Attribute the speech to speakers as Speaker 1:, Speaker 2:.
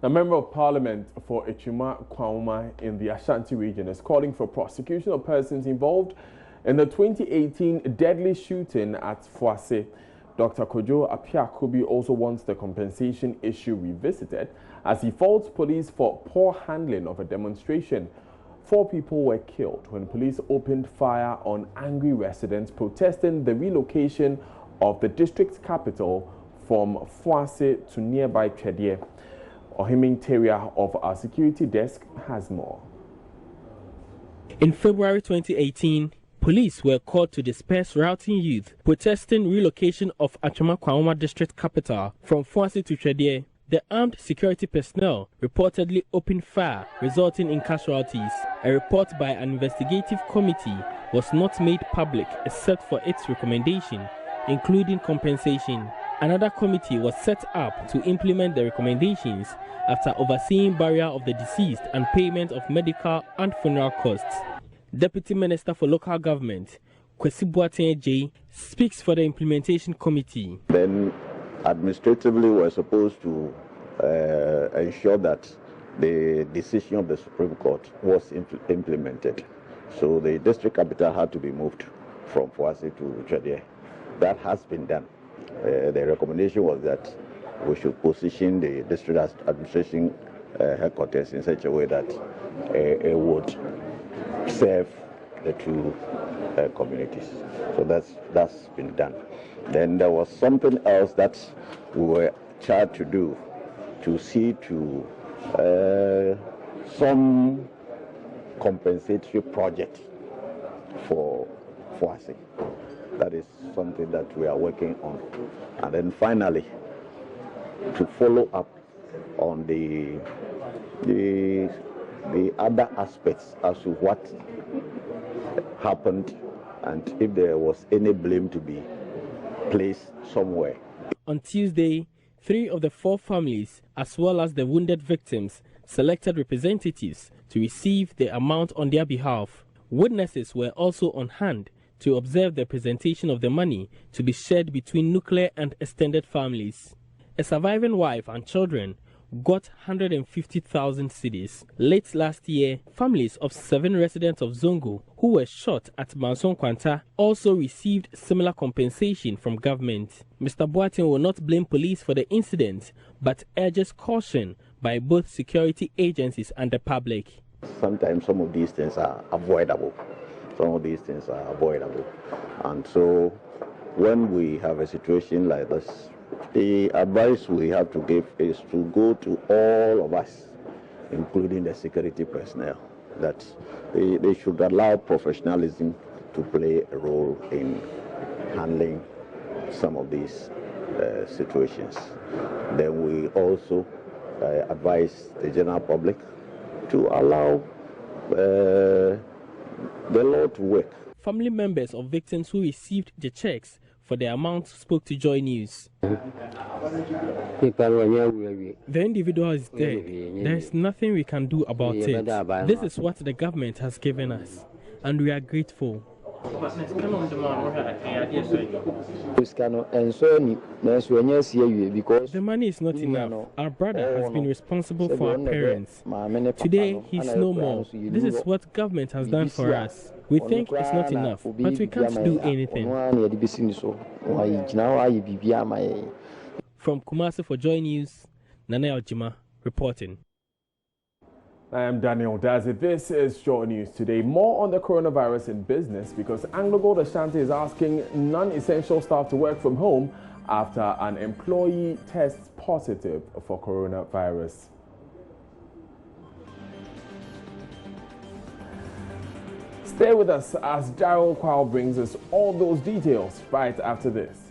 Speaker 1: A member of parliament for Atwima Kwanwoma in the Ashanti region is calling for prosecution of persons involved in the 2018 deadly shooting at Foase. Dr. Kojo Apiakobi also wants the compensation issue revisited as he faults police for poor handling of a demonstration. 4 people were killed when police opened fire on angry residents protesting the relocation of the district capital from Foase to nearby Twede. Ohimin Teria of our security desk has more.
Speaker 2: In February 2018, police were called to disperse rioting youth protesting relocation of Atwima Kwanwoma district capital from Foase to Twede. The armed security personnel reportedly opened fire, resulting in casualties. A report by an investigative committee was not made public except for its recommendation, including compensation. Another committee was set up to implement the recommendations after overseeing burial of the deceased and payment of medical and funeral costs. Deputy Minister for Local Government, Kwesi Boateng J, speaks for the implementation committee.
Speaker 3: Then administratively we're supposed to ensure that the decision of the Supreme Court was implemented. So the district capital had to be moved from Foase to Twede. That has been done. The recommendation was that we should position the district administration headquarters in such a way that it would serve the two communities. So that's been done. Then there was something else that we were charged to do, to see to some compensatory project for Foase. That is something that we are working on. And then finally, to follow up on the other aspects as to what happened and if there was any blame to be placed somewhere.
Speaker 2: On Tuesday, 3 of the 4 families, as well as the wounded victims, selected representatives to receive the amount on their behalf. Witnesses were also on hand to observe the presentation of the money to be shared between nuclear and extended families. A surviving wife and children got 150,000 cedis. Late last year, families of 7 residents of Zongo who were shot at Manson Kwanta also received similar compensation from government. Mr. Boateng will not blame police for the incident, but urges caution by both security agencies and the public.
Speaker 3: Sometimes some of these things are avoidable. And so when we have a situation like this, the advice we have to give is to go to all of us, including the security personnel, that they should allow professionalism to play a role in handling some of these situations. Then we also advise the general public to allow the law to work.
Speaker 2: Family members of victims who received the checks for the amount spoke to JoyNews. The individual is dead. There is nothing we can do about it. This is what the government has given us, and we are grateful. The money is not enough. Our brother has been responsible for our parents. Today, he's no more. This is what government has done for us. We think it's not enough, but we can't do anything. From Kumasi for JoyNews, Nana Aljima reporting.
Speaker 1: I am Daniel Dazi. This is JoyNews today. More on the coronavirus in business because AngloGold Ashanti is asking non-essential staff to work from home after an employee tests positive for coronavirus. Stay with us as Daryl Kwao brings us all those details right after this.